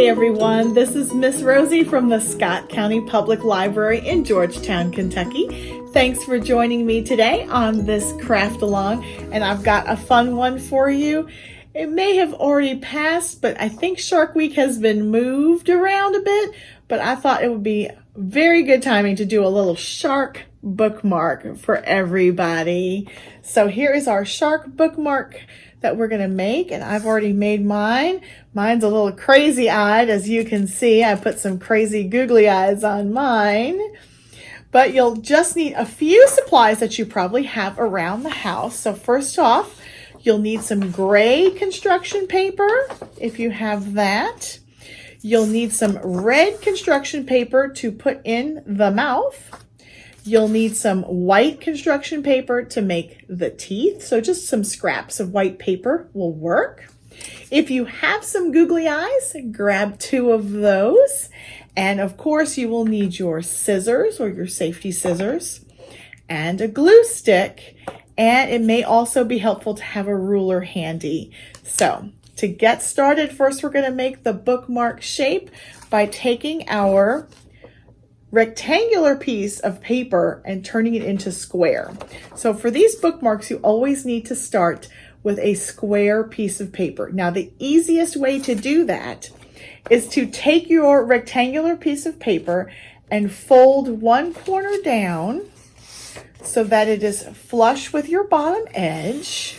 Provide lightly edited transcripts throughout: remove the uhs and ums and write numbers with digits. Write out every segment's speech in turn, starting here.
everyone, this is Miss Rosie from the Scott County Public Library in Georgetown, Kentucky. Thanks for joining me today on this craft along, and I've got a fun one for you. It may have already passed, but I think Shark Week has been moved around a bit, but I thought it would be very good timing to do a little shark bookmark for everybody. So here is our shark bookmark that we're going to make, and I've already made mine. Mine's a little crazy-eyed, as you can see. I put some crazy googly eyes on mine. But you'll just need a few supplies that you probably have around the house. So first off, you'll need some gray construction paper, if you have that. You'll need some red construction paper to put in the mouth. You'll need some white construction paper to make the teeth. So just some scraps of white paper will work. If you have some googly eyes, grab 2 of those. And of course, you will need your scissors or your safety scissors and a glue stick. And it may also be helpful to have a ruler handy. So to get started, first we're going to make the bookmark shape by taking our rectangular piece of paper and turning it into square. So for these bookmarks, you always need to start with a square piece of paper. Now, the easiest way to do that is to take your rectangular piece of paper and fold one corner down so that it is flush with your bottom edge,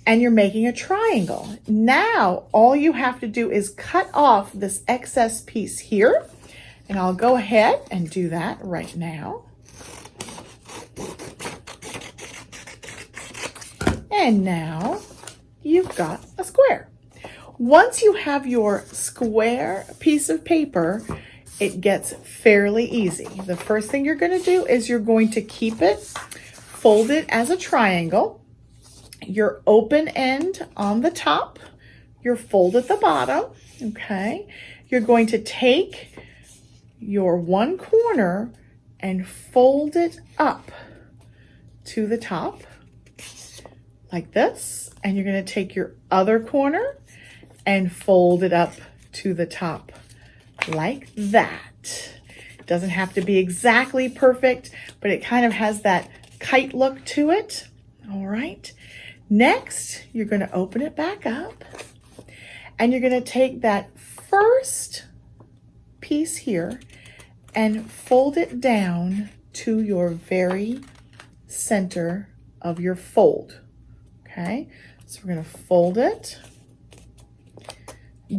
and you're making a triangle. Now, all you have to do is cut off this excess piece here. And I'll go ahead and do that right now. And now you've got a square. Once you have your square piece of paper, it gets fairly easy. The first thing you're going to do is you're going to keep it folded as a triangle. Your open end on the top, your fold at the bottom, okay? You're going to take your one corner and fold it up to the top like this, and you're going to take your other corner and fold it up to the top like that. It doesn't have to be exactly perfect, but it kind of has that kite look to it. All right. Next, you're going to open it back up, and you're going to take that first piece here and fold it down to your very center of your fold. Okay, so we're going to fold it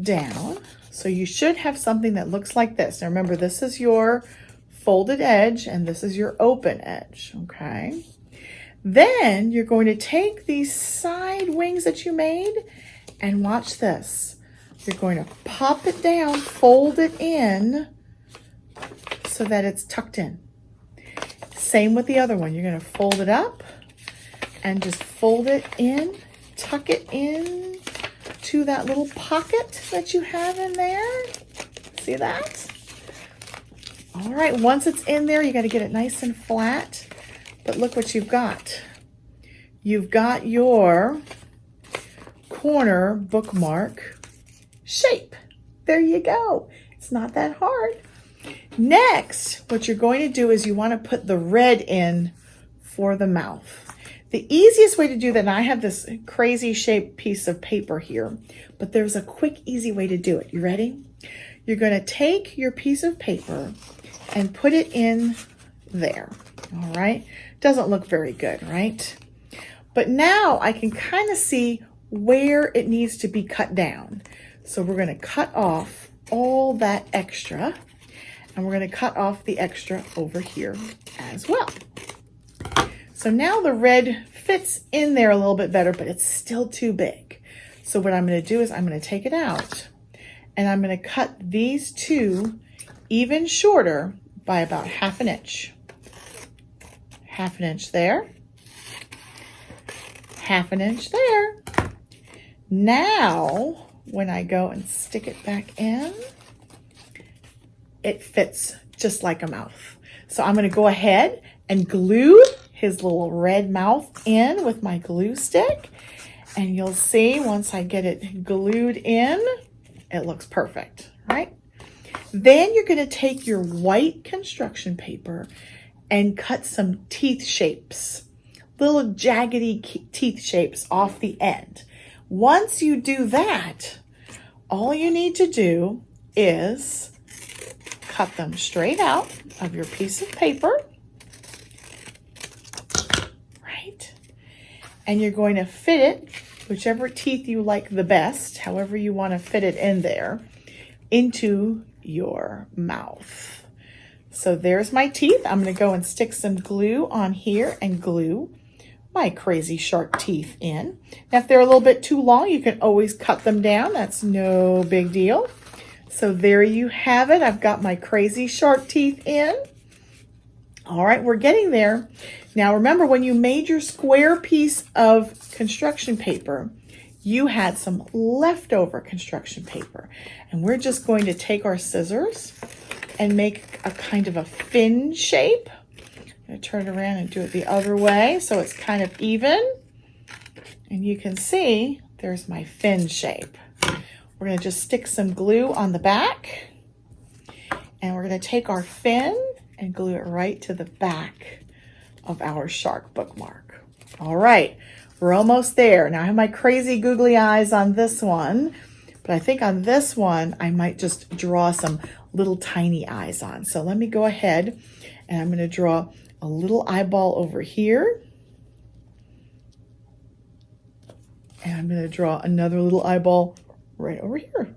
down. So you should have something that looks like this. Now remember, this is your folded edge and this is your open edge. Okay, then you're going to take these side wings that you made and watch this. You're going to pop it down, fold it in so that it's tucked in. Same with the other one. You're going to fold it up and just fold it in, tuck it in to that little pocket that you have in there. See that? All right, once it's in there, you got to get it nice and flat. But look what you've got. You've got your corner bookmark shape. There you go. It's not that hard. Next, what you're going to do is you want to put the red in for the mouth. The easiest way to do that, and I have this crazy shaped piece of paper here, but there's a quick, easy way to do it. You ready? You're going to take your piece of paper and put it in there. All right. Doesn't look very good, right? But now I can kind of see where it needs to be cut down. So we're going to cut off all that extra, and we're going to cut off the extra over here as well. So now the red fits in there a little bit better, but it's still too big. So what I'm going to do is I'm going to take it out, and I'm going to cut these two even shorter by about 1/2 inch. 1/2 inch there. 1/2 inch there. Now, when I go and stick it back in, it fits just like a mouth. So I'm going to go ahead and glue his little red mouth in with my glue stick. And you'll see once I get it glued in, it looks perfect, right? Then you're going to take your white construction paper and cut some teeth shapes, little jaggedy teeth shapes off the end. Once you do that, all you need to do is cut them straight out of your piece of paper, right? And you're going to fit it, whichever teeth you like the best, however you want to fit it in there, into your mouth. So there's my teeth. I'm going to go and stick some glue on here and glue my crazy shark teeth in. Now, if they're a little bit too long, you can always cut them down. That's no big deal. So there you have it. I've got my crazy shark teeth in. All right, we're getting there. Now, remember when you made your square piece of construction paper, you had some leftover construction paper. And we're just going to take our scissors and make a kind of a fin shape. I'm going to turn it around and do it the other way so it's kind of even. And you can see there's my fin shape. We're going to just stick some glue on the back. And we're going to take our fin and glue it right to the back of our shark bookmark. All right, we're almost there. Now I have my crazy googly eyes on this one, but I think on this one, I might just draw some little tiny eyes on. So let me go ahead and I'm going to draw a little eyeball over here. And I'm going to draw another little eyeball right over here.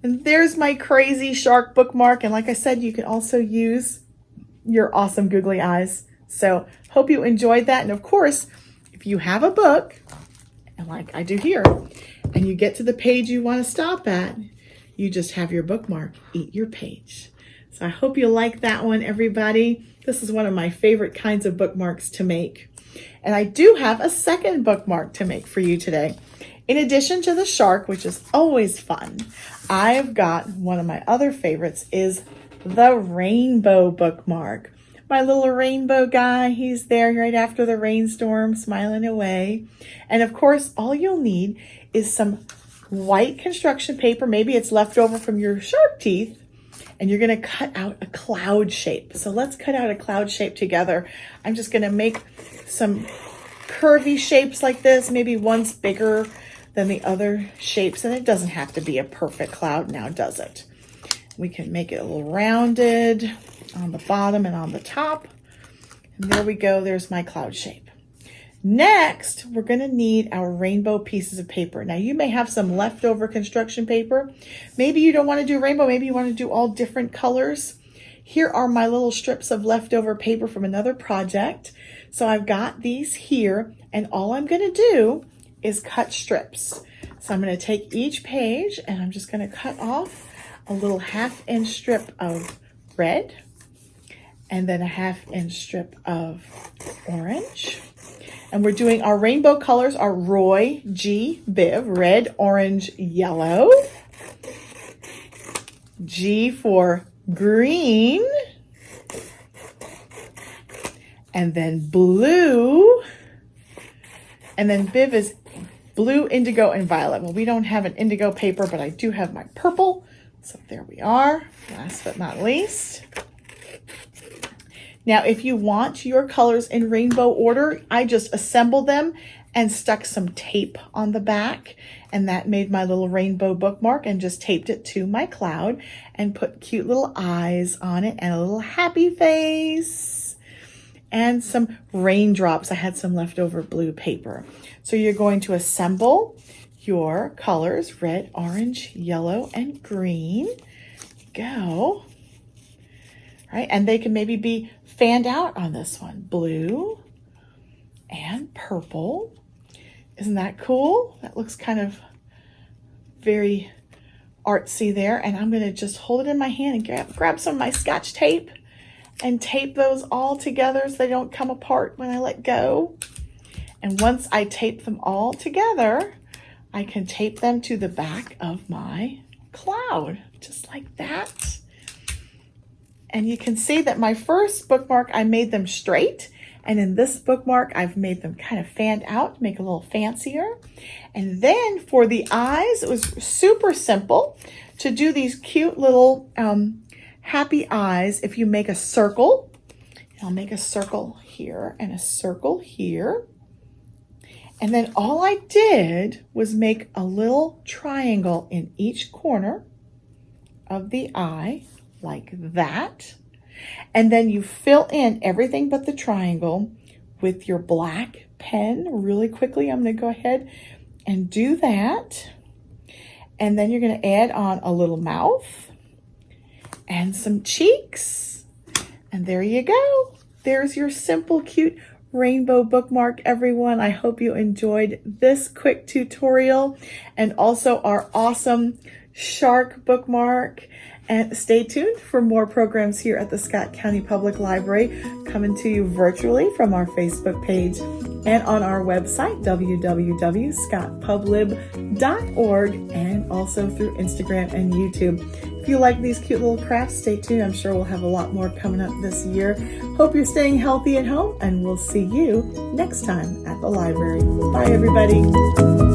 And there's my crazy shark bookmark. And like I said, you can also use your awesome googly eyes. So hope you enjoyed that. And of course, if you have a book, and like I do here, and you get to the page you want to stop at, you just have your bookmark eat your page. So I hope you like that one, everybody. This is one of my favorite kinds of bookmarks to make. And I do have a second bookmark to make for you today. In addition to the shark, which is always fun, I've got one of my other favorites is the rainbow bookmark. My little rainbow guy, he's there right after the rainstorm, smiling away. And of course, all you'll need is some white construction paper. Maybe it's left over from your shark teeth. And you're going to cut out a cloud shape. So let's cut out a cloud shape together. I'm just going to make some curvy shapes like this. Maybe one's bigger than the other shapes. And it doesn't have to be a perfect cloud now, does it? We can make it a little rounded on the bottom and on the top. And there we go. There's my cloud shape. Next, we're going to need our rainbow pieces of paper. Now, you may have some leftover construction paper. Maybe you don't want to do rainbow. Maybe you want to do all different colors. Here are my little strips of leftover paper from another project. So I've got these here, and all I'm going to do is cut strips. So I'm going to take each page, and I'm just going to cut off a little 1/2-inch strip of red, and then a 1/2-inch strip of orange. And we're doing our rainbow colors are Roy G. Biv, red, orange, yellow. G for green. And then blue. And then Biv is blue, indigo, and violet. Well, we don't have an indigo paper, but I do have my purple. So there we are. Last but not least. Now, if you want your colors in rainbow order, I just assembled them and stuck some tape on the back. And that made my little rainbow bookmark and just taped it to my cloud and put cute little eyes on it and a little happy face and some raindrops. I had some leftover blue paper. So you're going to assemble your colors, red, orange, yellow, and green. Go. Right, and they can maybe be fanned out on this one. Blue and purple. Isn't that cool? That looks kind of very artsy there. And I'm going to just hold it in my hand and grab some of my Scotch tape and tape those all together so they don't come apart when I let go. And once I tape them all together, I can tape them to the back of my cloud, just like that. And you can see that my first bookmark, I made them straight And in this bookmark, I've made them kind of fanned out to make it a little fancier. And then for the eyes, it was super simple to do these cute little happy eyes. If you make a circle, I'll make a circle here and a circle here. And then all I did was make a little triangle in each corner of the eye, like that. And then you fill in everything but the triangle with your black pen really quickly. I'm going to go ahead and do that. And then you're going to add on a little mouth and some cheeks. And there you go. There's your simple, cute rainbow bookmark, everyone. I hope you enjoyed this quick tutorial and also our awesome shark bookmark. And stay tuned for more programs here at the Scott County Public Library, coming to you virtually from our Facebook page and on our website, www.scottpublib.org, and also through Instagram and YouTube. If you like these cute little crafts, stay tuned. I'm sure we'll have a lot more coming up this year. Hope you're staying healthy at home, and we'll see you next time at the library. Bye, everybody.